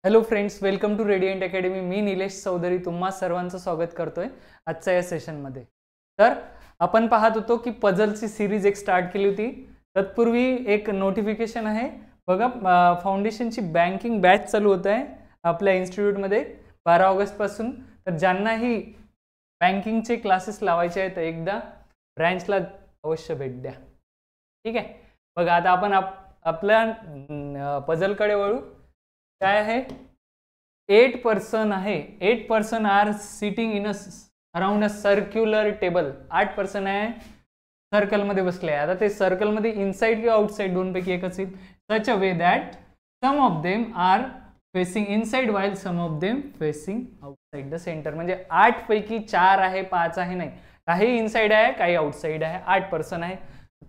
Hello friends, welcome to Radiant Academy. मी निलेश चौधरी तुम्हा सर्वांचं स्वागत करतोय आजच्या या सेशनमध्ये. तर आपण पाहत होतो की पझलची सिरीज एक स्टार्ट केली होती. तत्पूर्वी एक नोटिफिकेशन आहे बघा, फाउंडेशनची बँकिंग बॅच चालू होत आहे आपल्या इन्स्टिट्यूटमध्ये 12 ऑगस्टपासून. तर ज्यांनाही बँकिंगचे क्लासेस लावायचे आहेत एकदा ब्रँचला अवश्य भेट द्या. ठीक आहे. बघा आता आपण आपल्या पझलकडे वळू. काय आहे? 8 पर्सन आहे. 8 person are sitting in around a circular table. 8 person आहे, सर्कलमध्ये बसले आहे. आता ते सर्कलमध्ये इनसाइड किंवा आउटसाइड दोनपैकी एक असेल. Such a way that some of them are facing inside while some of them facing outside the centre. म्हणजे 8 पैकी 4 आहे, 5 आहे, नाही, काही इनसाइड आहे, काही आउटसाइड आहे. 8 पर्सन आहे.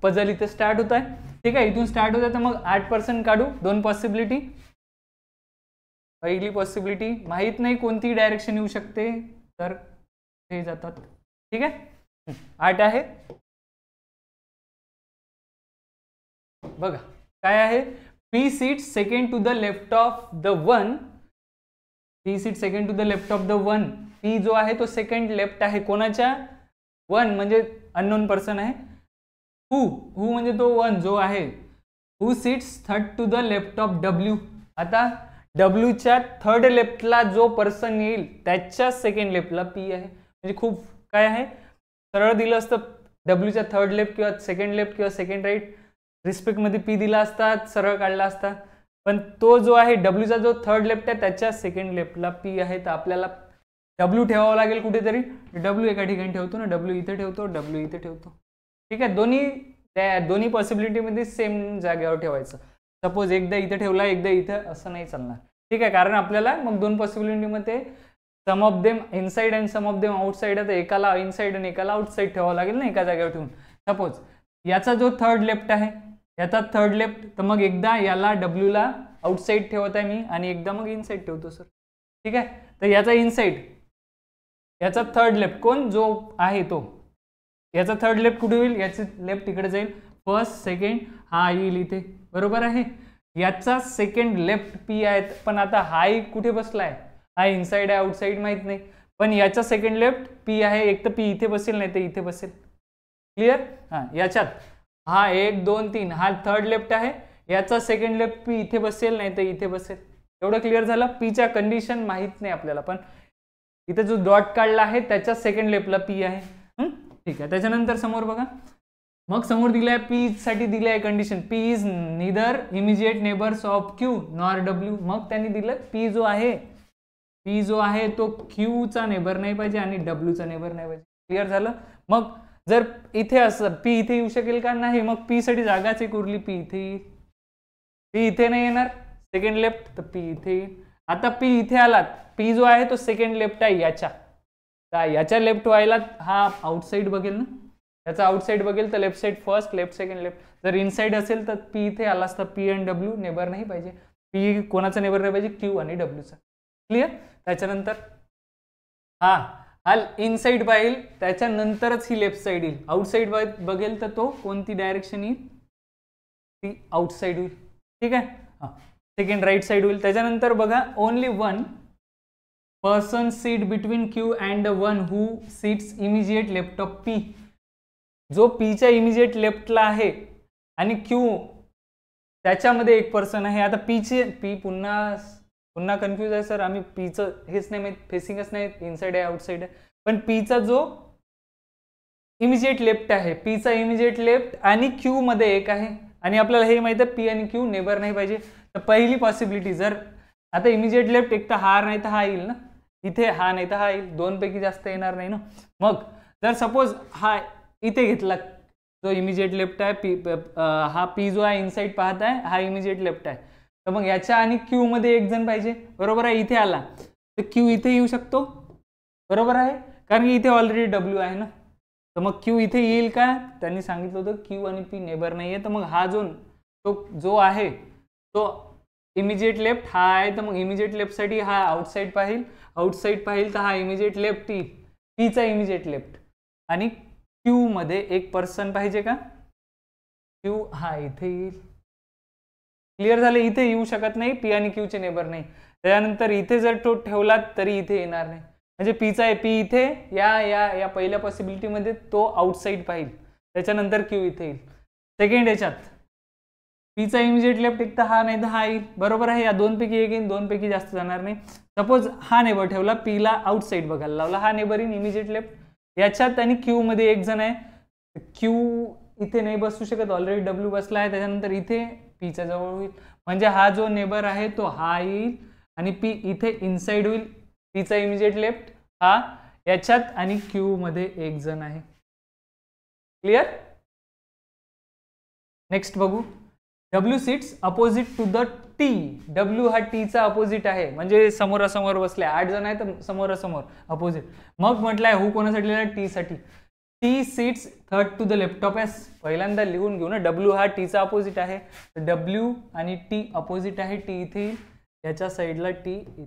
पझल इथे स्टार्ट होत आहे. ठीक आहे, इथून स्टार्ट होत आहे. तर मग 8 पर्सन काढू. दोन पॉसिबिलिटी. पहिली पॉसिबिलिटी माहित नाही कोणती डायरेक्शन येऊ शकते, तर हे जातात. ठीक आहे. 8 आहे. बघा काय आहे, P seat second to the left of the one. P seat second to the left of the one. P जो आहे तो सेकंड लेफ्ट आहे कोणाच्या? वन म्हणजे अननोन पर्सन आहे. हु म्हणजे तो वन जो आहे. Who sits third to the left of W. आता डब्ल्यूच्या थर्ड लेफ्टला जो पर्सन येईल त्याच्या सेकंड लेफ्टला पी आहे. म्हणजे खूप काय आहे, सरळ दिलं असतं डब्ल्यूच्या थर्ड लेफ्ट किंवा सेकंड लेफ्ट किंवा सेकंड राईट रिस्पेक्टमध्ये पी दिला असता, सरळ काढला असता. पण तो जो आहे डब्ल्यूचा जो थर्ड लेफ्ट आहे त्याच्या सेकंड लेफ्टला पी आहे. तर आपल्याला डब्ल्यू ठेवावं लागेल कुठेतरी. डब्ल्यू एका ठिकाणी ठेवतो ना, डब्ल्यू इथे ठेवतो, डब्ल्यू इथे ठेवतो. ठीक आहे. दोन्ही पॉसिबिलिटीमध्ये सेम जागेवर ठेवायचं. सपोज एकदा इथे ठेवला, एकदा इथे, असं नाही चालणार. ठीक आहे. कारण आपल्याला मग दोन पॉसिबिलिटीमध्ये some of them inside and some of them outside आहे. तर एकाला इनसाइड आणि एकाला आउटसाइड ठेवावं लागेल ना एका जागेवर ठेवून. सपोज याचा जो थर्ड लेफ्ट आहे, याचा थर्ड लेफ्ट, तर मग एकदा याला डब्ल्यूला आउटसाइड ठेवत आहे मी आणि एकदा मग इनसाइड ठेवतो सर. ठीक आहे. तर याचा इनसाइड, याचा थर्ड लेफ्ट कोण जो आहे तो, याचा थर्ड लेफ्ट कुठे होईल? याचे लेफ्ट इकडे जाईल. फर्स्ट सेकंड हा येईल इथे. बरोबर आहे. याचा सेकंड लेफ्ट पी आहे. पण आता हा कुठे बसलाय? हा इनसाइड आहे, आउटसाइड माहित नाही. पण याचा सेकंड लेफ्ट पी आहे. एक तर पी इथे बसेल, नाही तर इथे बसेल. क्लिअर? हा, याच्यात हा 1 2 3 हा थर्ड लेफ्ट आहे. याचा सेकंड लेफ्ट पी इथे बसेल, नाही तर इथे बसेल. एवढं क्लिअर झालं. पीच्या कंडिशन माहित नाही आपल्याला, पण इथे जो डॉट काढला आहे त्याच्या सेकंड लेफ्टला पी आहे. ठीक आहे. त्याच्यानंतर समोर बघा, मग समोर दिलाय पी साठी दिलाय condition, P is neither immediate neighbours of Q nor W. मग त्यांनी दिलं पी जो आहे तो क्यू चा नेबर नाही पाहिजे आणि डब्ल्यू चा नेबर नाही पाहिजे. क्लिअर झालं. मग जर इथे असं पी इथे येऊ शकेल का? नाही. मग पी साठी जागाच एक उरली. पी इथे नाही येणार सेकंड लेफ्ट, तर पी इथे येईल. आता पी इथे आलात, पी जो आहे तो सेकंड लेफ्ट आहे याच्या लेफ्ट व्हायला हा आउटसाइड बघेल ना, याचा आउटसाइड बघेल तर left side first, left second, left. जर इनसाइड असेल तर पी इथे आला असता. पी आणि डब्ल्यू नेबर नाही पाहिजे. पी कोणाचा नेबर नाही पाहिजे? क्यू आणि डब्ल्यूचा. क्लिअर. त्याच्यानंतर हा इनसाइड पाहिजे, त्याच्यानंतरच ही लेफ्ट साइड येईल. आउटसाइड बघेल तर तो कोणती डायरेक्शन येईल? ती आउटसाइड होईल. ठीक आहे. सेकंड राईट साइड होईल. त्याच्यानंतर बघा, only one person seat between Q and the one who seats immediate left of P. जो पीच्या इमिजिएट लेफ्टला आहे आणि क्यू त्याच्यामध्ये एक पर्सन आहे. आता पी पुन्हा कन्फ्यूज आहे सर. आम्ही पीचं हेच नाही माहित, फेसिंगच नाही, इनसाइड आहे आउटसाइड आहे. पण पीचा जो इमिजिएट लेफ्ट आहे, पीचा इमिजिएट लेफ्ट आणि क्यू मध्ये एक आहे आणि आपल्याला हे माहित आहे पी आणि क्यू नेबर नाही पाहिजे. तर पहिली पॉसिबिलिटी, जर आता इमिजिएट लेफ्ट एक तर हा नाही तर हा येईल ना, इथे हा नाही तर हा येईल. दोन पैकी जास्त येणार नाही ना. मग जर सपोज हा इथे घेतला जो इमिजिएट लेफ्ट आहे, हा पी जो आहे इनसाइड पाहत आहे, हा इमिजिएट लेफ्ट आहे. तर मग याच्या आणि क्यू मध्ये एक जण पाहिजे. बरोबर आहे. इथे आला तर क्यू इथे येऊ शकतो. बरोबर आहे, कारण की इथे ऑलरेडी डब्ल्यू आहे ना. तर मग क्यू इथे येईल का? त्यांनी सांगितलं होतं क्यू आणि पी नेबर नाही आहे. तर मग हा जो आहे तो इमिजिएट लेफ्ट हा आहे. तर मग इमिजिएट लेफ्ट साठी हा आउटसाइड पाहिल तर हा इमिजिएट लेफ्ट येईल, पीचा इमिजिएट लेफ्ट. आणि क्यू मध्ये एक पर्सन पाहिजे का? क्यू हा इथे येईल. क्लिअर झाले. इथे येऊ शकत नाही, पी आणि क्यू चे नेबर नाही. त्याच्यानंतर इथे जर तो ठेवलात तरी इथे येणार नाही, म्हणजे पीचा आहे, पी इथे या या या पहिल्या पॉसिबिलिटीमध्ये तो आउटसाइड पाहिजे, त्याच्यानंतर क्यू इथे येईल. सेकंड याच्यात पीचा इमिजिएट लेफ्ट एक तर हा नाही तर हा येईल, बरोबर आहे. या दोनपैकी एक येईल, दोनपैकी जास्त जाणार नाही. सपोज हा नेबर ठेवला, पीला आउटसाइड बघायला लावला, हा नेबर इन इमिजिएट लेफ्ट. याच्यात आणि क्यू मध्ये एक जण आहे, क्यू इथे नाही बसू शकत, ऑलरेडी डब्ल्यू बसला आहे. त्याच्यानंतर इथे पीच्या जवळ होईल, म्हणजे हा जो नेबर आहे तो हा येईल आणि पी इथे इनसाइड होईल. पीचा इमिजिएट लेफ्ट हा याच्यात आणि क्यू मध्ये एक जण आहे. क्लिअर. नेक्स्ट बघू. W sits opposite to the T. W हा टीचा अपोजिट आहे, म्हणजे समोरासमोर बसले, 8 जण आहेत तर समोरासमोर अपोजिट. मग म्हटलंय हू कोणासाठी, टी साठी. T seats third to the left of S. पहिल्यांदा लिहून घेऊ ना, डब्ल्यू हा टीचा अपोजिट आहे, डब्ल्यू आणि टी अपोजिट आहे. टी इथे येईल, याच्या साईडला टी इथे.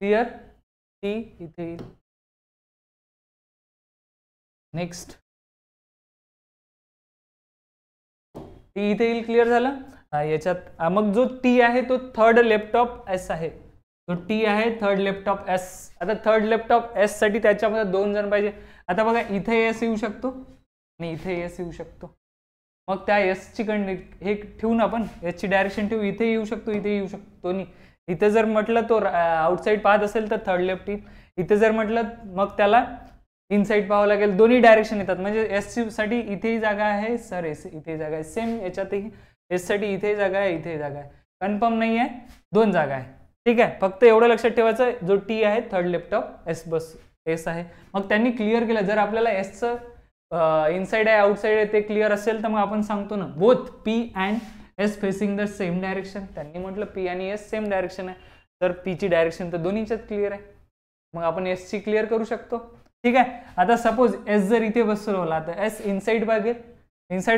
क्लिअर. टी इथे येईल. नेक्स्ट टी इथे येईल. क्लिअर झालं. याच्यात मग जो टी आहे तो थर्ड लेफ्ट ऑफ एस आहे, जो टी आहे थर्ड लेफ्ट ऑफ एस. आता थर्ड लेफ्ट ऑफ एस साठी त्याच्यामध्ये 2 जण पाहिजे. आता बघा इथे एस येऊ शकतो आणि इथे एस येऊ शकतो. मग त्या एस ची हे ठेवून आपण एस ची डायरेक्शन ठेवू, इथे येऊ शकतो, इथे येऊ शकतो. नाही इथे जर म्हटलं तो आउटसाइड पाहत असेल तर थर्ड लेफ्ट येईल, इथे जर म्हटलं मग त्याला इनसाइड पाहावं लागेल. दोन्ही डायरेक्शन येतात, म्हणजे एस साठी इथेही जागा आहे सर, एस इथे जागा आहे. सेम याच्यातही एस साठी इथे जागा आहे, इथे जागा आहे. कन्फर्म नाही आहे, 2 जागा आहे. ठीक आहे. फक्त एवढं लक्षात ठेवायचं, जो टी आहे third left of S bus S आहे. मग त्यांनी क्लिअर केलं. जर आपल्याला एसचं इनसाइड आहे आउटसाइड आहे ते क्लिअर असेल तर मग आपण सांगतो ना both P and S facing the same direction. त्यांनी म्हटलं पी आणि एस सेम डायरेक्शन आहे, तर पी ची डायरेक्शन तर दोन्हीच्यात क्लिअर आहे, मग आपण एस ची क्लिअर करू शकतो. ठीक आहे. आता सपोज एस जर इथे बसवला तर एस इनसाइड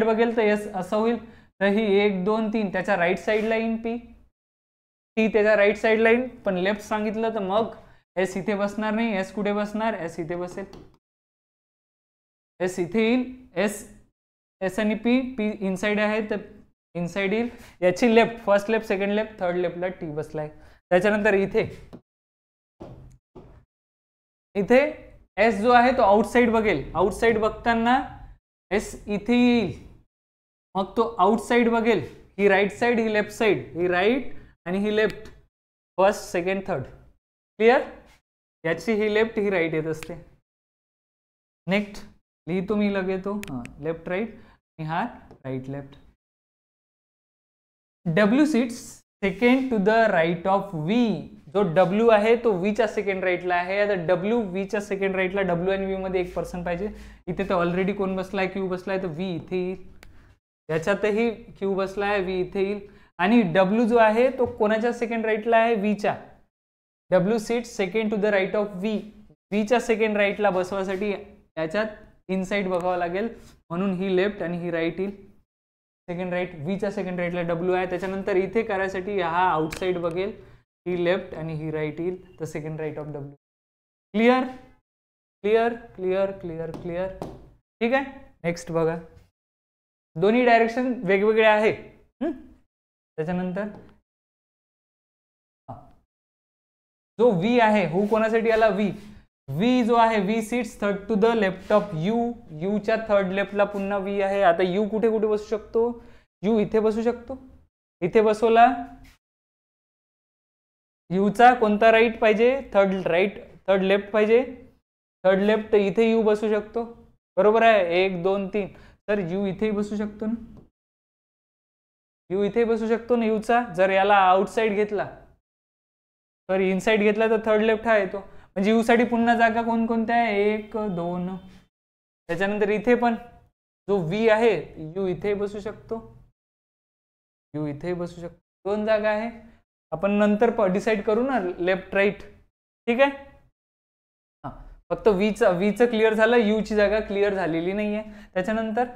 बघेल तर एस असं होईल, तर ही 1 2 3 त्याच्या राईट साईडला येईन, पी टी त्याच्या राईट साईडला येईन. पण लेफ्ट सांगितलं तर मग एस इथे बसणार नाही. एस कुठे बसणार, एस इथे बसेल, एस इथे येईल. एस आणि पी इनसाइड आहे तर इनसाइड येईल. याची left, first left, second left, third लेफ्टला टी बसलाय. त्याच्यानंतर इथे एस जो आहे तो आउटसाइड बघेल. आउटसाइड बघताना एस इथे येईल, मग तो आउटसाइड बघेल. ही राईट साइड, ही लेफ्ट साइड, ही राईट आणि ही left, first second third. Clear. याची ही लेफ्ट ही राईट येत असते. नेक्स्ट लिहितो मी लगेच, लेफ्ट राईट आणि हा right left. W sits second to the right of V. जो डब्ल्यू आहे तो व्हीच्या सेकंड राईटला आहे. आता डब्ल्यू व्हीच्या सेकंड राईटला, डब्ल्यू आणि व्ही मध्ये एक पर्सन पाहिजे. इथे तर ऑलरेडी कोण बसलाय, क्यू बसलाय, तर व्ही इथे येईल. याच्यातही क्यू बसलाय, व्ही इथे येईल. आणि डब्ल्यू जो आहे तो कोणाच्या सेकंड राईटला आहे, व्हीच्या. W seat second to the right of V. व्हीच्या सेकंड राईटला बसवासाठी याच्यात इनसाइड बघावं लागेल, म्हणून ही लेफ्ट आणि ही राईट येईल. सेकंड राईट, व्हीच्या सेकंड राईटला डब्ल्यू आहे. त्याच्यानंतर इथे करायसाठी हा आउटसाइड बघेल, ही लेफ्ट आणि ही राईट येईल, तर second right of W. Clear clear clear clear clear. ठीक आहे. नेक्स्ट बघा, दोन्ही डायरेक्शन वेगवेगळे आहे. त्याच्यानंतर जो व्ही आहे, हू कोणासाठी आला, व्ही जो आहे, V sits third to the left of U. यूच्या थर्ड लेफ्टला पुन्हा व्ही आहे. आता यू कुठे कुठे बसू शकतो, यू इथे बसू शकतो, इथे बसवला. यूचा कोणता राईट पाहिजे, थर्ड राईट, थर्ड लेफ्ट पाहिजे, थर्ड लेफ्ट, इथे यू बसू शकतो. बरोबर आहे. 1 2 3, तर यू इथेही बसू शकतो ना, यू इथे बसू शकतो ना यूचा. जर याला आउटसाइड घेतला, सॉरी इनसाइड घेतला, तर थर्ड लेफ्ट हा येतो. म्हणजे यू साठी पुन्हा जागा कोणकोणत्या आहे, 1 2. त्याच्यानंतर इथे पण जो व्ही आहे, यू इथे बसू शकतो, यू इथे बसू शकतो. 2 जागा आहे. आपण नंतर डिसाइड करू ना लेफ्ट राईट. ठीक आहे. फक्त व्हीचं क्लिअर झालं, यूची जागा क्लिअर झालेली नाहीये. त्याच्यानंतर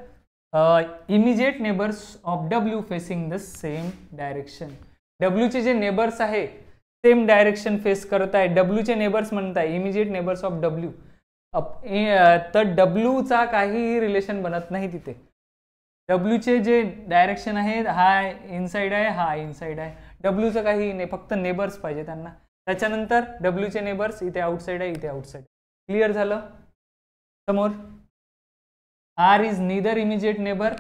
immediate neighbours of W facing the same direction. डब्ल्यूचे जे नेबर्स आहे सेम डायरेक्शन फेस करत आहे. डब्ल्यूचे नेबर्स म्हणताय इमिजिएट नेबर्स ऑफ डब्ल्यू. तर डब्ल्यूचा काहीही रिलेशन बनत नाही तिथे. डब्ल्यूचे जे डायरेक्शन आहे, हा इनसाइड आहे, हा इनसाइड आहे. डब्ल्यूचं काही नाही, फक्त नेबर्स पाहिजे त्यांना. त्याच्यानंतर डब्ल्यूचे नेबर्स इथे आउटसाइड आहे, इथे आउटसाइड. क्लिअर झालं. समोर R is neither immediate neighbour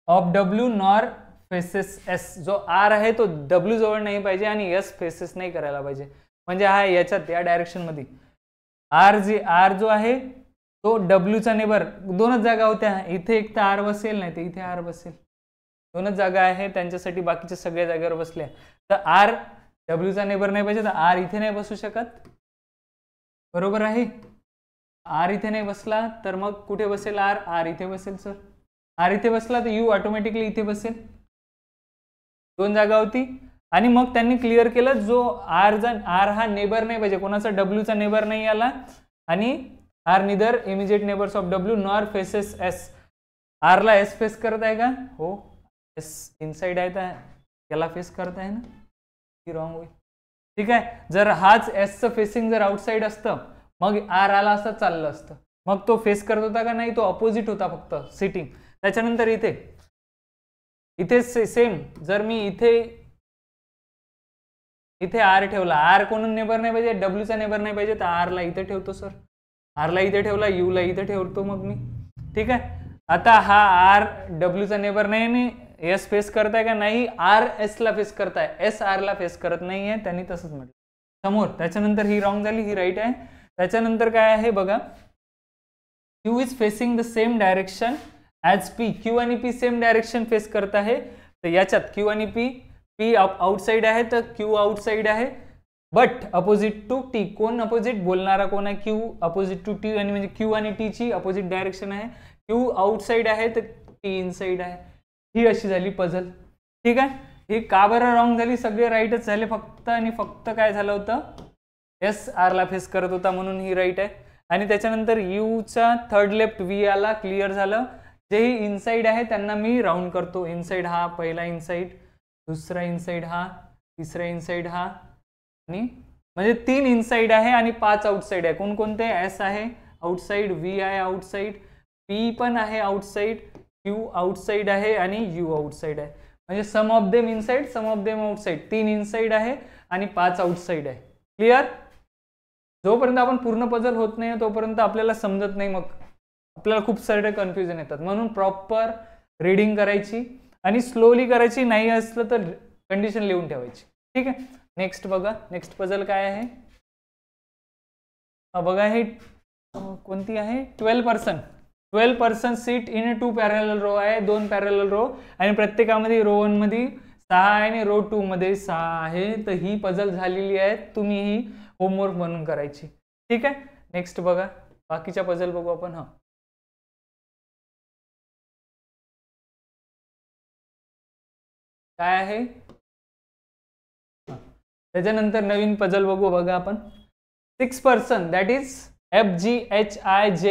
of W nor faces S. जो आर आहे तो डब्ल्यू जवळ नाही पाहिजे आणि एस फेसेस नाही करायला पाहिजे. म्हणजे हा याच्यात या डायरेक्शन मध्ये आर जो आहे तो डब्ल्यूचा नेबर. दोनच जागा होत्या, इथे एक तर आर बसेल, नाही तर इथे आर बसेल. दोनच जागा आहे त्यांच्यासाठी, बाकीच्या सगळ्या जागेवर बसल्या. तर आर डब्ल्यूचा नेबर नाही पाहिजे, तर आर इथे नाही बसू शकत. बरोबर आहे. आर इथे नाही बसला तर मग कुठे बसेल आर? आर इथे बसेल सर. आर इथे बसला तर यू ऑटोमॅटिकली इथे बसेल. दोन जागा होती. आणि मग त्यांनी क्लिअर केलं जो आर हा नेबर नाही पाहिजे, कोणाचा डब्ल्यूचा नेबर नाही आला. आणि R neither immediate neighbours of W nor faces S. आरला एस फेस करत आहे का? हो, एस इनसाइड आहे तर याला फेस करत आहे ना, ही रॉंग होईल. ठीक आहे. जर हाच एसचं फेसिंग जर आउटसाइड असतं मग आर आला असता, चाललं असतं. मग तो फेस करत होता का नाही? तो अपोजिट होता फक्त सिटिंग. त्याच्यानंतर इथे सेम, जर मी इथे आर ठेवला, आर कोण नेबर नाही पाहिजे, डब्ल्यूचा नेबर नाही पाहिजे, तर आरला इथे ठेवतो सर. आरला इथे ठेवला, यूला इथे ठेवतो मग मी. ठीक आहे. आता हा आर डब्ल्यूचा नेबर नाही, एस फेस करताय का नाही? आर एस ला फेस करताय, एस आर ला फेस करत नाहीये, त्यांनी तसंच म्हटलं समोर. त्याच्यानंतर ही रॉंग झाली, ही राईट आहे. त्याच्यानंतर काय आहे बघा, Q is facing the same direction as P. Q आणि पी सेम डायरेक्शन फेस करत आहे. तर याच्यात क्यू आणि पी आउटसाइड आहे, तर क्यू आउटसाइड आहे, बट अपोजिट टू टी. कोण अपोजिट? बोलणारा कोण आहे? Q opposite to T. आणि म्हणजे क्यू आणि टी ची अपोजिट डायरेक्शन आहे. क्यू आउटसाइड आहे तर टी इनसाइड आहे. ही अशी झाली पझल. ठीक आहे. ही का बरं रॉंग झाली? सगळे राईटच झाले, फक्त आणि फक्त काय झालं होतं, एस आरला फेस करत होता म्हणून ही राईट आहे. आणि त्याच्यानंतर यूचा थर्ड लेफ्ट व्ही आला, क्लिअर झालं. जेही इनसाइड आहे त्यांना मी राऊंड करतो. इनसाइड हा पहिला इनसाइड, दुसरा इनसाइड हा, तिसरा इनसाइड हा, आणि म्हणजे 3 इनसाइड आहे आणि 5 आउटसाइड आहे. कोणकोणते? एस आहे आउटसाइड, व्ही आहे आउटसाइड, पी पण आहे आउटसाइड, क्यू आउटसाइड आहे आणि यू आउटसाइड आहे. म्हणजे some of them inside, some of them outside. 3 inside आहे आणि 5 आउटसाइड आहे. क्लिअर. जोपर्यंत आपण पूर्ण पझल होत नाही तोपर्यंत आपल्याला समजत नाही, मग आपल्याला खूप सारे कन्फ्युजन येतात. म्हणून प्रॉपर रीडिंग करायची आणि स्लोली करायची. नाही असलं तर कंडिशन लिहून ठेवायची. ठीक आहे. नेक्स्ट बघा, नेक्स्ट पझल काय आहे बघा. हे कोणती आहे? 12 person seat in 2 parallel row आहे, 2 पॅरलल रो, आणि प्रत्येकामध्ये रो 1 मध्ये 6 आहे आणि रो 2 मध्ये 6 आहे. तर ही पझल झालेली आहे, तुम्ही ही होमवर्क म्हणून करायची. ठीक आहे. नेक्स्ट बघा, बाकीच्या पझल बघू आपण. हा काय आहे? त्याच्यानंतर नवीन पझल बघू बघा आपण. 6 person, that is FGHIJ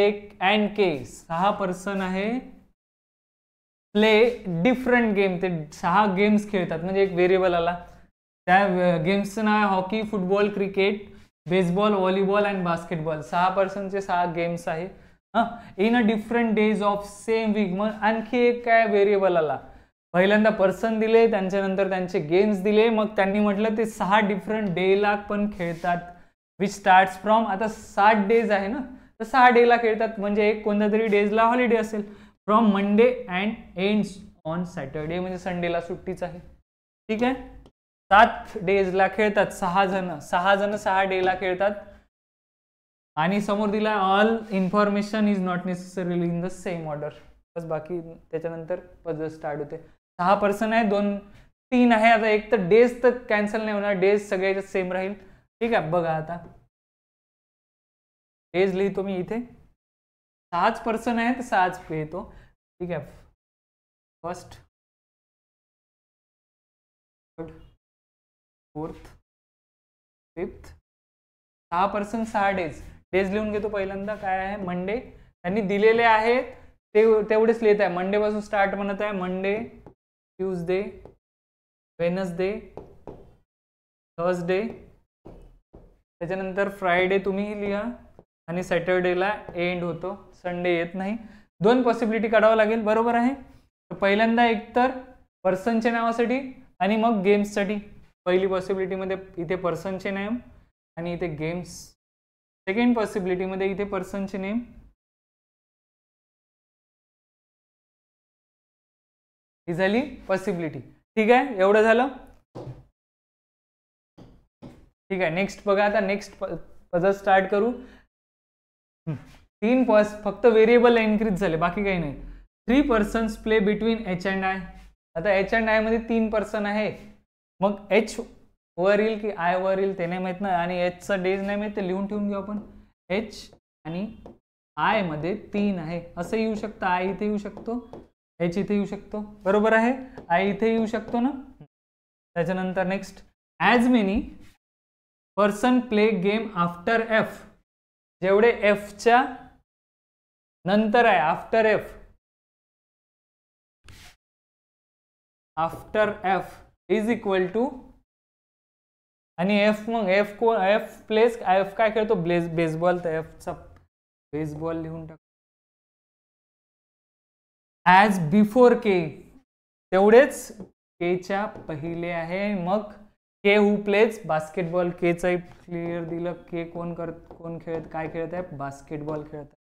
and K. 6 person आहे. Play different game. ते 6 गेम्स खेळतात, म्हणजे एक व्हेरिएबल आला. त्या गेम्सचं नाव आहे hockey, football, cricket, baseball, volleyball and basketball. 6 पर्सनचे 6 गेम्स आहे. In a different days of same week. मग आणखी एक काय व्हेरिएबल आला. पहिल्यांदा पर्सन दिले, त्यांच्यानंतर त्यांचे गेम्स दिले, मग त्यांनी म्हटलं ते 6 डिफरंट डेला पण खेळतात. विच स्टार्ट्स फ्रॉम, आता 7 डेज आहे ना, तर 6 डेला खेळतात, म्हणजे एक कोणत्या तरी डेजला हॉलिडे असेल. From Monday and ends on Saturday, म्हणजे संडेला सुट्टीच आहे. ठीक आहे. 7 डेजला खेळतात 6 जण. 6 डेला खेळतात. आणि समोर दिला all information is not necessarily in the same order. बस, बाकी त्याच्यानंतर पझल स्टार्ट होते. 6 पर्सन आहे, 3 आहे. आता एक तर डेज तर कॅन्सल नाही होणार, डेज सगळ्याच्यात सेम राहील. ठीक आहे. बघा आता डेज लिहितो मी इथे. 6 पर्सन आहे तर 6 येतो. ठीक आहे. First, third, fourth, fifth. 6 person 6 days. Days लिहून घेतो. पहिल्यांदा काय आहे? मंडे. त्यांनी दिलेले आहेत ते तेवढेच लिहित आहे. मंडे पासून स्टार्ट म्हणत आहे. मंडे, ट्यूजडे, वेनसडे, थर्सडे, त्याच्यानंतर फ्रायडे तुम्ही लिहा, आणि सॅटर्डेला एंड होतो. संडे येत नाही. 2 पॉसिबिलिटी काढावं लागेल. बरोबर आहे. तर पहिल्यांदा एकतर पर्सनच्या नावासाठी आणि मग गेम्ससाठी पहिली पॉसिबिलिटीमध्ये इथे पर्सनचे नेम आणि इथे गेम्स, सेकंड पॉसिबिलिटीमध्ये इथे पर्सनचे नेम ही झाली पॉसिबिलिटी. ठीक आहे, एवढं झालं. ठीक आहे, नेक्स्ट बघा. आता नेक्स्ट पझल स्टार्ट करू. 3 फक्त व्हेरिएबल इन्क्रीज झाले, बाकी काही नाही. 3 persons play between H and I. आता एच अँड आय मध्ये 3 पर्सन आहे, मग एच वर येईल की आय वर येईल ते नाही माहित ना, आणि एचचा डेज नाही माहित ते लिहून ठेवून घेऊ आपण. एच आणि आय मध्ये 3 आहे, असं येऊ शकतं. आय इथे येऊ शकतो, एच इथे येऊ शकतो, बरोबर आहे. आय इथे येऊ शकतो ना. त्याच्यानंतर next, as many person play game after F. जेवढे एफच्या नंतर आहे, after F, after F is equal to, आणि एफ मग एफ को एफ प्लेस एफ काय खेळतो बेसबॉल, तर एफचा बेसबॉल लिहून टाक. ॲज बिफोर के, तेवढेच केच्या पहिले आहे. मग के हू प्लेज बास्केटबॉल, केचं क्लिअर दिलं. के कोण खेळत काय खेळत आहे, बास्केटबॉल खेळत आहे.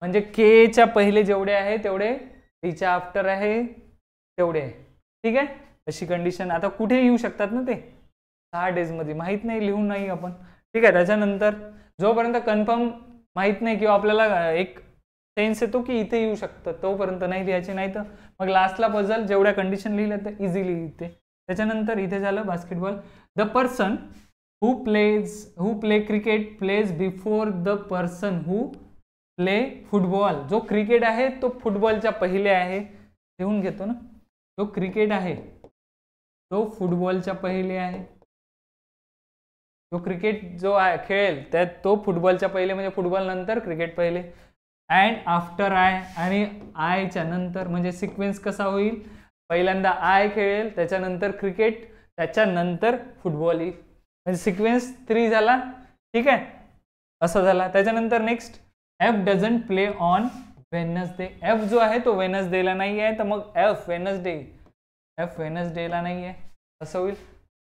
म्हणजे केच्या पहिले जेवढे आहे तेवढे तिच्या आफ्टर आहे तेवढे आहे. ठीक आहे, अशी कंडिशन. आता कुठे येऊ शकतात ना ते 6 डेज मध्ये, माहित नाही, लिहून नाही आपण. ठीक आहे, त्याच्यानंतर जोपर्यंत कन्फर्म माहित नाही किंवा आपल्याला एक सेन्स येतो की इथे येऊ शकतं तोपर्यंत नाही लिहायचे, नाही तर मग लास्टला पझल जेवढ्या कंडिशन लिहिल्या तर इझिली लिहिते. त्याच्यानंतर इथे झालं basketball. The person who play cricket plays before the person who play football. जो क्रिकेट आहे तो फुटबॉलच्या पहिले आहे, लिहून घेतो ना. जो क्रिकेट आहे तो फुटबॉलच्या पहिले आहे. जो क्रिकेट जो आहे खेळेल त्यात तो फुटबॉलच्या पहिले, म्हणजे फुटबॉल नंतर क्रिकेट पहिले. अँड आफ्टर आय, आणि आयच्या नंतर, म्हणजे सिक्वेन्स कसा होईल, पहिल्यांदा आय खेळेल, त्याच्यानंतर क्रिकेट, त्याच्यानंतर फुटबॉल येईल, म्हणजे सिक्वेन्स 3 झाला. ठीक आहे, असं झाला. त्याच्यानंतर next, F doesn't play on Wednesday. F जो आहे तो वेनसडेला नाही आहे, तर मग एफ वेनसडेला नाही आहे, असं होईल.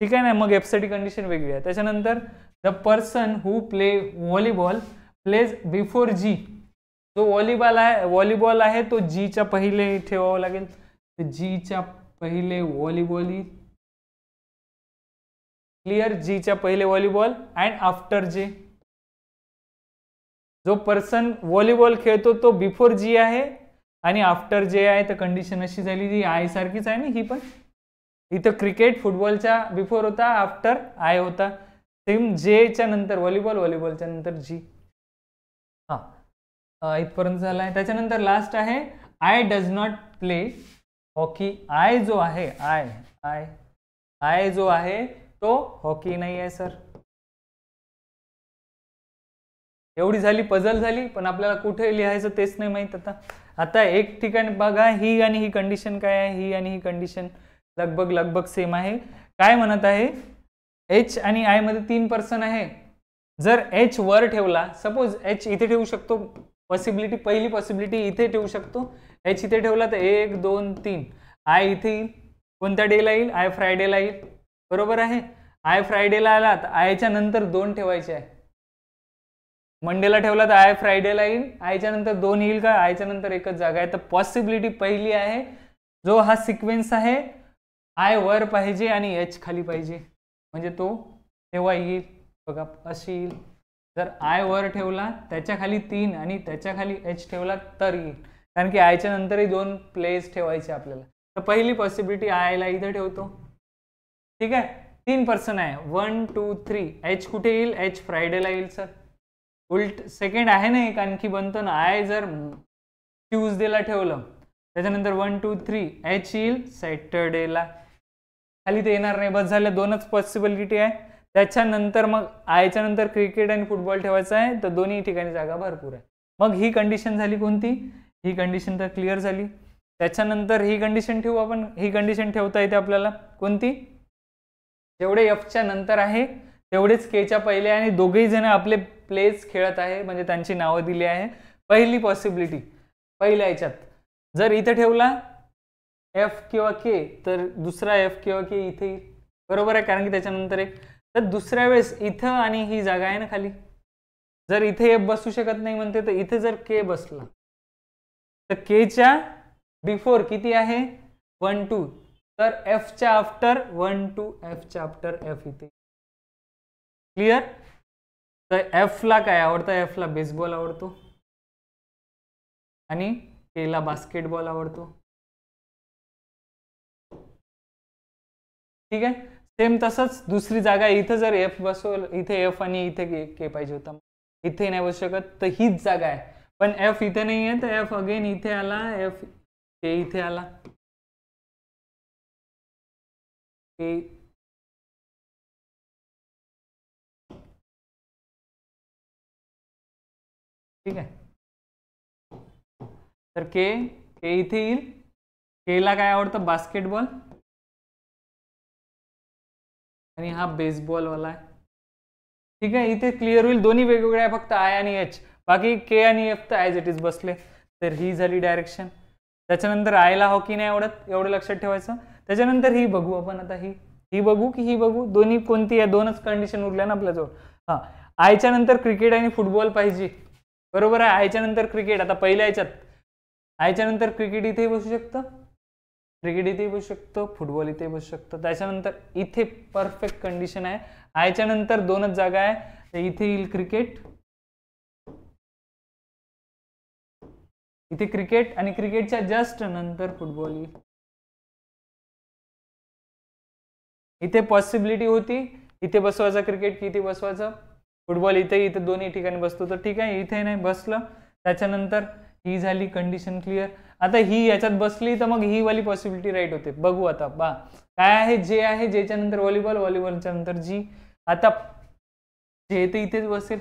ठीक आहे ना, मग एफसाठी कंडिशन वेगळी आहे. त्याच्यानंतर the person who play volleyball plays before G. जो व्हॉलीबॉल आहे तो जीच्या पहिले ठेवावं लागेल, तर जीच्या पहिले व्हॉलीबॉल येईल. क्लिअर, जीच्या पहिले व्हॉलीबॉल अँड आफ्टर जे. जो पर्सन व्हॉलीबॉल खेळतो तो बिफोर जी आहे आणि आफ्टर जे आहे, तर कंडिशन अशी झाली, जी आय सारखीच आहे ना ही पण. इथं क्रिकेट फुटबॉलच्या बिफोर होता, आफ्टर आय होता. सेम जेच्या नंतर व्हॉलीबॉलच्या नंतर जी. इथपर्यंत झाला आहे. त्याच्यानंतर लास्ट आहे, I does not play hockey. I जो आहे आय जो आहे तो हॉकी नाही आहे सर. एवढी झाली, पझल झाली, पण आपल्याला कुठे लिहायचं तेच नाही माहित. आता एक ठिकाणी बघा, ही आणि ही कंडिशन काय आहे, ही आणि ही कंडिशन लगभग सेम आहे. काय म्हणत आहे, एच आणि आय मध्ये 3 पर्सन आहे. जर एच वर ठेवला, सपोज एच इथे ठेवू शकतो, पॉसिबिलिटी पहिली पॉसिबिलिटी इथे ठेवू शकतो. एच इथे ठेवला तर 1 2 3. आय इथे येईल, कोणत्या डेला येईल, आय फ्रायडेला येईल, बरोबर आहे. आय फ्रायडेला आला तर आयच्या नंतर 2 ठेवायचे आहे. मंडेला ठेवला तर आय फ्रायडेला येईल, आयच्या नंतर 2 येईल का, आयच्या नंतर एकच जागा आहे. तर पॉसिबिलिटी पहिली आहे, जो हा सिक्वेन्स आहे, आय वर पाहिजे आणि एच खाली पाहिजे, म्हणजे तो तेव्हा येईल. बघा अशी येईल. जर आय वर ठेवला, त्याच्या खाली 3 आणि त्याच्या खाली एच ठेवला तर येईल, कारण की आयच्या नंतरही 2 प्लेस ठेवायचे आपल्याला. तर पहिली पॉसिबिलिटी आयला इथे ठेवतो. ठीक आहे, 3 पर्सन आहे, 1 2 3. एच कुठे येईल, एच फ्रायडेला येईल सर. उलट सेकंड आहे ना एक आणखी बनतो ना, आय जर ट्यूजडेला ठेवलं, त्याच्यानंतर 1 2 3 एच येईल सॅटर्डेला. खाली ते येणार नाही, बस झालं. 2च पॉसिबिलिटी आहे. त्याच्यानंतर मग आयच्या नंतर क्रिकेट आणि फुटबॉल ठेवायचं आहे, तर दोन्ही ठिकाणी जागा भरपूर आहे. मग ही कंडिशन झाली कोणती, ही कंडिशन तर क्लिअर झाली. त्याच्यानंतर ही कंडिशन ठेवू आपण. ही कंडिशन ठेवता येते आपल्याला कोणती, जेवढे एफच्या नंतर आहे तेवढेच केच्या पहिले, आणि दोघेही जण आपले प्लेस खेळत आहे, म्हणजे त्यांची नावं दिली आहे. पहिली पॉसिबिलिटी पहिल्या याच्यात जर इथे ठेवला एफ किंवा के, तर दुसरा एफ किंवा के इथे येईल, बरोबर आहे, कारण की त्याच्यानंतर एक, तर दुसऱ्या वेळेस इथं आणि ही जागा आहे ना खाली, जर इथे एफ बसू शकत नाही म्हणते, तर इथे जर के बसला तर केच्या बिफोर किती आहे 1 2, तर एफच्या आफ्टर 1 2, एफच्या आफ्टर एफ इथे. क्लिअर. तर एफला काय आवडतं, एफला बेसबॉल आवडतो आणि केला बास्केटबॉल आवडतो. ठीक आहे. सेम तसंच दुसरी जागा इथं जर एफ बसवल, इथे एफ आणि इथे के पाहिजे होता, इथे नाही बसू शकत, तर हीच जागा आहे, पण एफ इथे नाही आहे, तर एफ अगेन इथे आला, एफ के इथे आला, के ठीक आहे. तर के इथे येईल, केला काय आवडतं बास्केटबॉल आणि हा बेसबॉल वाला आहे. ठीक आहे. इथे क्लिअर होईल, दोन्ही वेगवेगळे आहे, फक्त आय आणि एच, बाकी के आणि एफ तर ॲज इट इज बसले. तर ही झाली डायरेक्शन. त्याच्यानंतर आयला हॉकी नाही आवडत, एवढं लक्षात ठेवायचं. त्याच्यानंतर ही बघू आपण, आता ही बघू की ही बघू, दोन्ही कोणती आहे, दोनच कंडिशन उरल्या ना आपल्याजवळ. हां, आयच्या नंतर क्रिकेट आणि फुटबॉल पाहिजे, बरोबर आहे. आयच्या नंतर क्रिकेट, आता पहिल्या याच्यात आयच्या नंतर क्रिकेट इथे बसू शकतं, क्रिकेट इथे बसू शकतो, फुटबॉल इथे बसू शकतो. त्याच्यानंतर इथे परफेक्ट कंडिशन आहे, आयच्या नंतर दोनच जागा आहे, तर इथे येईल क्रिकेट, इथे क्रिकेट आणि क्रिकेटच्या जस्ट नंतर फुटबॉल येईल. इथे पॉसिबिलिटी होती इथे बसवायचा क्रिकेट की इथे बसवायचं फुटबॉल, इथे दोन्ही ठिकाणी बसतो, तर ठीक आहे, इथे नाही बसलं. त्याच्यानंतर ही झाली कंडिशन क्लिअर. आता ही याच्यात बसली तर मग ही वाली पॉसिबिलिटी राईट होते. बघू आता बा काय आहे, जे आहे, जेच्या नंतर व्हॉलीबॉल, व्हॉलीबॉलच्या नंतर जी. आता जे ते इथेच बसेल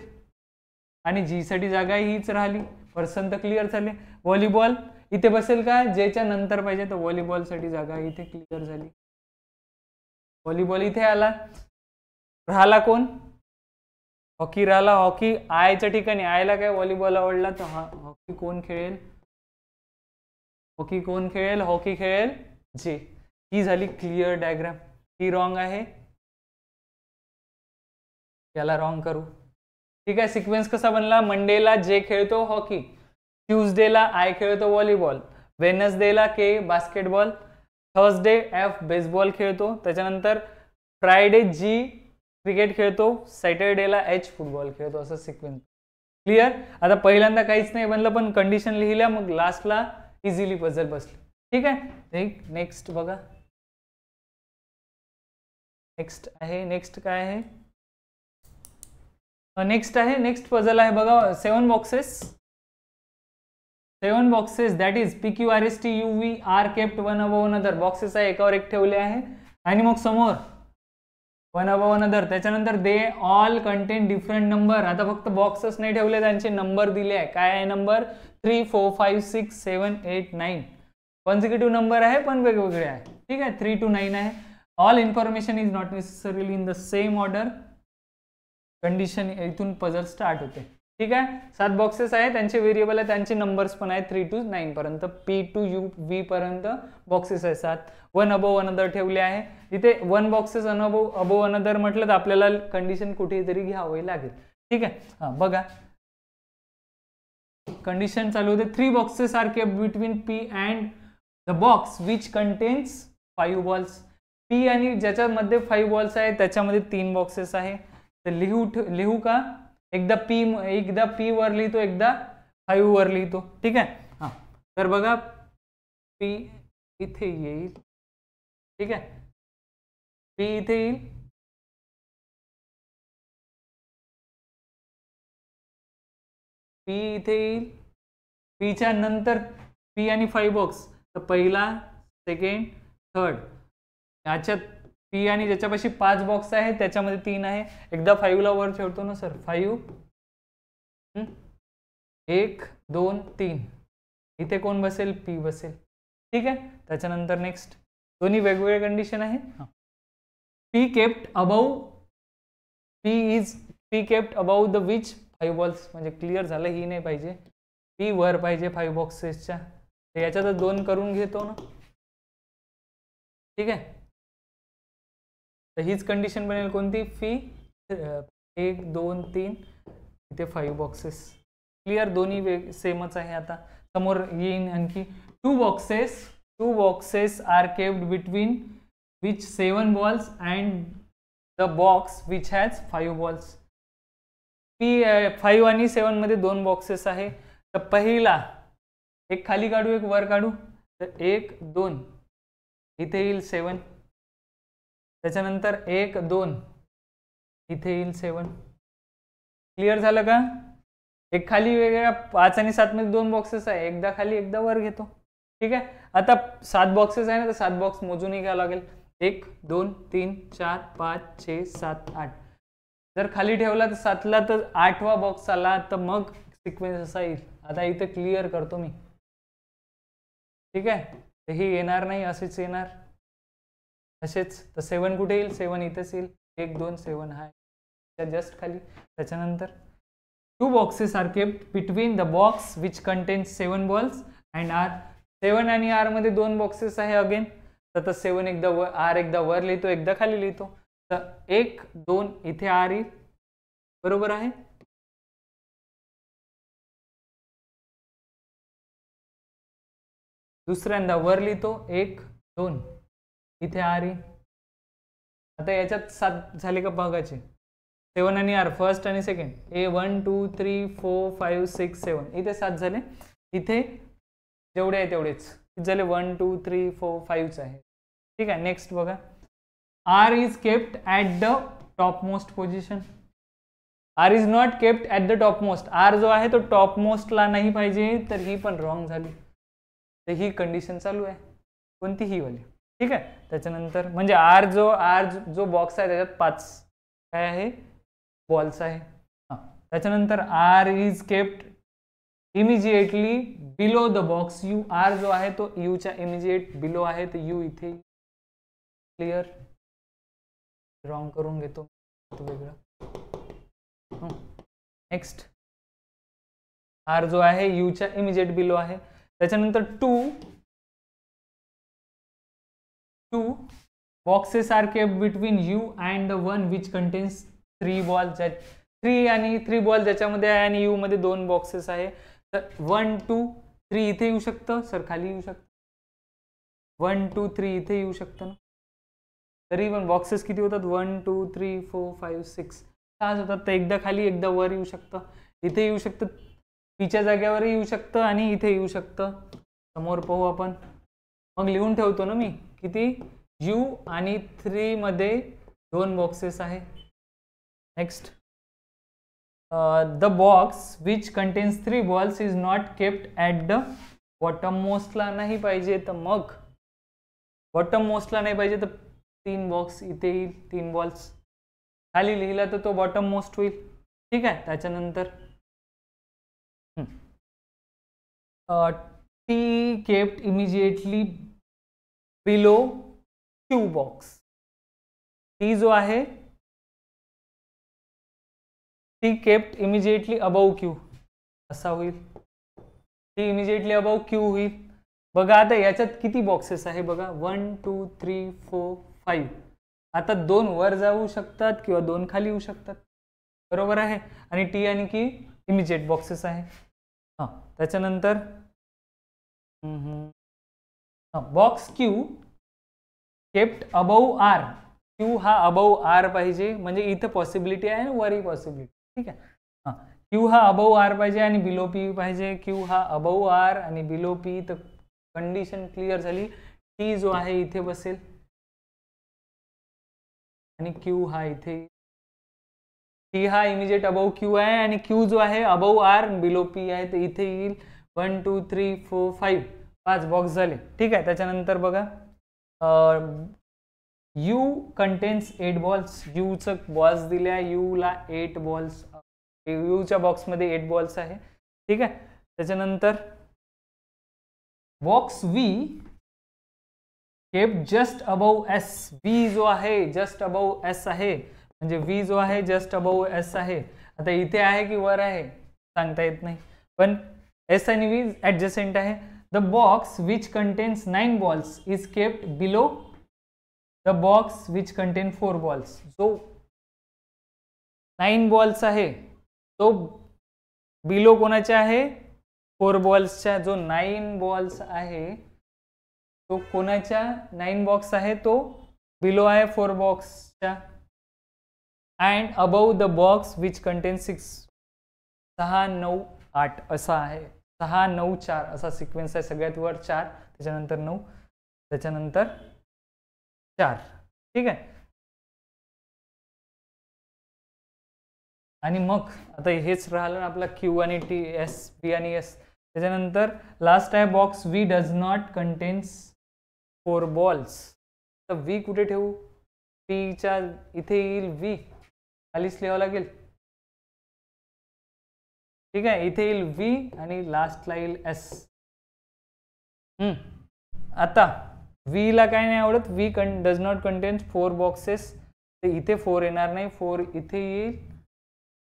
आणि जी साठी जागा हीच राहिली, पर्सन तर क्लिअर झाले. व्हॉलीबॉल इथे बसेल का, जेच्या नंतर पाहिजे, तर व्हॉलीबॉल साठी जागा इथे क्लिअर झाली, व्हॉलीबॉल इथे आला. राहिला कोण, हॉकी राहिला. हॉकी आयच्या ठिकाणी, आयला काय व्हॉलीबॉल आवडला, तर हॉकी कोण खेळेल, हॉकी कोण खेळेल, हॉकी खेळेल जे. ही झाली क्लिअर डायग्राम. ही रॉंग आहे, याला रॉंग करू. ठीक आहे. सिक्वेन्स कसा बनला, मंडेला जे खेळतो हॉकी, ट्यूजडेला आय खेळतो व्हॉलीबॉल, वेनसडेला के बास्केटबॉल, थर्सडे एफ बेसबॉल खेळतो, त्याच्यानंतर फ्रायडे जी क्रिकेट खेळतो, सॅटरडेला एच फुटबॉल खेळतो, असं सिक्वेन्स. क्लिअर. आता पहिल्यांदा काहीच नाही बनलं, पण कंडिशन लिहिल्या, मग लास्टला इझिली पझल बसली. ठीक आहे. नेक्स्ट बघा, नेक्स्ट आहे, नेक्स्ट काय आहे, नेक्स्ट आहे, नेक्स्ट पझल आहे बघा, 7 boxes. 7 boxes that is PQRST UV are kept one above another. Boxes आहे, एकावर एक ठेवले आहे, आणि मग समोर वन अबव अनदर. त्याच्यानंतर they all contain different number. आता फक्त बॉक्सेस नाही ठेवले, त्यांचे नंबर दिले आहे. काय आहे नंबर, 3 4 5 6 7 8 9. कॉन्सिक्युटिव्ह नंबर आहे, पण वेगवेगळे आहे. ठीक आहे. 3 to 9 आहे. All information is not necessarily in the same order. Condition इथून पझल स्टार्ट होते. ठीक आहे. 7 बॉक्सेस आहे, त्यांचे व्हेरिएबल आहे, त्यांचे नंबर्स पण आहेत 3 to 9 पर्यंत, P to UV पर्यंत बॉक्सेस आहे 7. वन अबव अनदर ठेवले आहे. इथे 1 बॉक्सेस अबव अनदर म्हटलं तर आपल्याला कंडिशन कुठेतरी घ्यावी लागेल. ठीक आहे. हा बघा, कंडिशन चालू होते. 3 boxes are kept between P and the box which contains 5 balls. P आणि ज्याच्यामध्ये 5 बॉल्स आहे त्याच्यामध्ये 3 बॉक्सेस आहे. तर लिहू का, एकदा P वर लिहितो, एकदा 5 वर लिहितो. ठीक आहे. हा, तर बघा P इथे येईल. ठीक आहे. P इथे येईल, P इथे येईल, Pच्या नंतर P आणि 5 बॉक्स, तर पहिला, सेकंड, थर्ड. याच्यात P आणि ज्याच्यापाशी 5 बॉक्स आहे त्याच्यामध्ये 3 आहे. एकदा 5 ला वर ठेवतो ना सर, 5 1 2 3. इथे कोण बसेल, P बसेल. ठीक आहे. त्याच्यानंतर नेक्स्ट दोन्ही वेगवेगळे कंडिशन आहे. P kept about the which 5 balls. म्हणजे क्लिअर झालं, ही नाही पाहिजे, P वर पाहिजे 5 बॉक्सेसच्या. याच्यातच 2 करून घेतो ना. ठीक आहे, तर हीच कंडिशन बनेल कोणती, फी 1 2 3 इथे 5 बॉक्सेस. क्लिअर, दोन्ही सेमच आहे. आता समोर येईन आणखी 2 boxes R capped between which 7 balls and the box which has 5 balls. P 5 आणि 7 मध्ये 2 बॉक्सेस आहे. तर पहिला एक खाली काढू, एक वर काढू. तर 1 2 इथे येईल 7, त्याच्यानंतर 1 2 इथे येईल 7. क्लिअर झालं का? एक खाली वेगळ्या 5 आणि 7 मध्ये 2 बॉक्सेस आहे, एकदा खाली एकदा वर घेतो. ठीक आहे, आता 7 बॉक्सेस आहे ना, तर 7 बॉक्स मोजूनही घ्यावं लागेल. 1 2 3 4 5 6 7 8. जर खाली ठेवला तर 7ला, तर 8वा बॉक्स आला, तर मग सिक्वेन्स असा येईल. आता इथे क्लिअर करतो मी. ठीक आहे, तर हे येणार नाही, असेच येणार असेच. तर 7 कुठे येईल, 7 इथेच येईल. 1 2 7 हा जस्ट खाली. त्याच्यानंतर 2 boxes are kept between the box which contains 7 balls and R. 7 आणि R मध्ये 2 बॉक्सेस आहे अगेन. तर 7 एकदा वर, R एकदा वर लिहितो, एकदा खाली लिहितो. तर 1 2 इथे R येईल, बरोबर आहे. दुसऱ्यांदा वर लिहितो, 1 2 इथे R येईल. आता याच्यात 7 झाले का बघायचे. 7 आणि R फर्स्ट आणि सेकंड, ए 1 2 3 4 5 6 7 इथे 7 झाले. इथे जेवढे आहे तेवढेच झाले, 1 2 3 4 5च आहे. ठीक आहे, नेक्स्ट बघा. R is kept at the top most position. R is not kept at the top most. R जो आहे तो टॉप मोस्टला नाही पाहिजे, तर ही पण रॉंग झाली. तर ही कंडिशन चालू आहे, कोणतीही वाली. ठीक आहे, त्याच्यानंतर म्हणजे R जो बॉक्स आहे त्याच्यात 5 काय आहे, बॉल्स आहे. त्याच्यानंतर R is kept immediately below the box U. R जो आहे तो U च्या इमिजिएट बिलो आहे, तर U इथे. क्लिअर, रॉंग करून घेतो वेगळं. नेक्स्ट, R जो आहे U च्या इमिजिएट बिलो आहे. त्याच्यानंतर 2 boxes are kept between U and the one which contains 3 balls. 3 ball ज्याच्यामध्ये आहे आणि U मध्ये 2 बॉक्सेस आहे. तर 1 2 3 इथे येऊ शकतं, सर खाली येऊ शकतं. 1 2 3 इथे येऊ शकतं ना. तरी पण बॉक्सेस किती होतात, 1 2 3 4 5 6 6 होतात. तर एकदा खाली एकदा वर येऊ शकतं, इथे येऊ शकतं, पीच्या जागेवरही येऊ शकतं आणि इथे येऊ शकतं. समोर पाहू आपण, मग लिहून ठेवतो ना मी किती, U आणि 3 मध्ये 2 बॉक्सेस आहे. Next, the box which contains 3 balls is not kept at the bottom most ला नाही पाहिजे. तर मग बॉटम मोस्टला नाही पाहिजे, तर 3 बॉक्स इथे येईल, 3 बॉल्स खाली लिहिला तर तो बॉटम मोस्ट होईल. ठीक आहे, त्याच्यानंतर T kept immediately below Q box. T जो आहे T kept immediately above Q असा होईल. T immediately above Q होईल. बघा आता याच्यात किती बॉक्सेस आहे बघा, 1 2 3 4 5. आता 2 वर जाऊ शकतात किंवा 2 खाली येऊ शकतात, बरोबर आहे. आणि T आणि Q इमिजिएट बॉक्सेस आहे. त्याच्यानंतर box Q kept above R. Q हा अबव R पाहिजे, म्हणजे इथं पॉसिबिलिटी आहे आणि वरही पॉसिबिलिटी. ठीक आहे, Q हा अबव R पाहिजे आणि बिलो P पाहिजे. Q हा अबव R आणि बिलो P. तर कंडिशन क्लिअर झाली. T जो आहे इथे बसेल आणि Q हा इथे. T हा इमिजिएट अबव Q आहे आणि Q जो आहे अबव R बिलो P आहे, तर इथे येईल. 1 2 3 4 5 बॉक्स झाले. ठीक आहे, त्याच्यानंतर बघा, U कंटेन्स 8 बॉल्स. U च बॉल्स दिल्या, U ला 8 बॉल्स, U च्या बॉक्समध्ये 8 बॉल्स आहे. ठीक आहे, त्याच्यानंतर box V kept just above S. V जो आहे जस्ट अबव S आहे, म्हणजे V जो आहे जस्ट अबव S आहे. आता इथे आहे की वर आहे सांगता येत नाही, पण S आणि V ऍडजसेंट आहे. The box which contains 9 balls is kept below the box which contain 4 balls. जो 9 बॉल्स आहे तो बिलो कोणाच्या आहे, 4 बॉल्सच्या. जो 9 बॉल्स आहे तो कोणाच्या, 9 बॉक्स आहे तो बिलो आहे 4 बॉक्सच्या. And above the box which contain 6, 6 9 8 असा आहे. 6 9 4 असा सिक्वेन्स आहे. सगळ्यात वर 4, त्याच्यानंतर 9, त्याच्यानंतर 4. ठीक आहे. आणि मग आता हेच राहिलं ना आपला क्यू आणि टी, एस, पी आणि एस. त्याच्यानंतर लास्ट आहे box V does not contains 4 balls. तर व्ही कुठे ठेवू, पीच्या इथे येईल व्ही, खालीच लिहावं लागेल. ठीक आहे, इथे येईल व्ही आणि लास्टला येईल एस. आता व्ही ला काय नाही आवडत, V does not content 4 boxes. तर इथे 4 येणार नाही, 4 इथे येईल,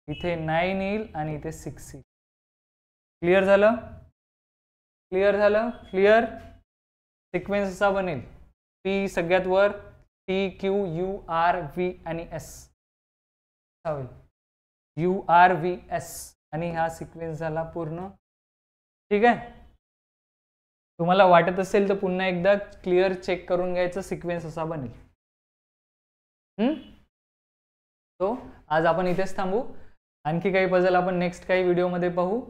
इथे 9 येईल आणि इथे 6 येईल. क्लिअर झालं, क्लिअर झालं, क्लिअर. सिक्वेन्स असा बनेल, पी सगळ्यात वर, T Q U R V आणि एस होईल. यू आर व्ही एस आणि हा सिक्वेन्स झाला पूर्ण. ठीक आहे. तुम्हाला वाटत असेल तर पुन्हा एकदा क्लिअर चेक करून घ्यायचं, सिक्वेन्स असा बनेल. तो आज आपण इथेच थांबू. आणखी काही पझल आपण नेक्स्ट काही व्हिडिओमध्ये पाहू.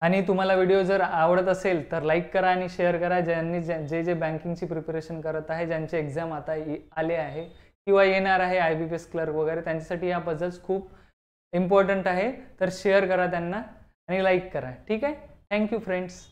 आणि तुम्हाला व्हिडिओ जर आवडत असेल तर लाईक करा आणि शेअर करा. ज्यांनी जे बँकिंगची प्रिपरेशन करत आहे, ज्यांचे एक्झाम आता आले आहे किंवा येणार आहे, IBPS क्लर्क वगैरे, त्यांच्यासाठी या पझल्स खूप इम्पॉर्टंट आहे. तर शेअर करा त्यांना आणि लाईक करा. ठीक आहे. Thank you friends.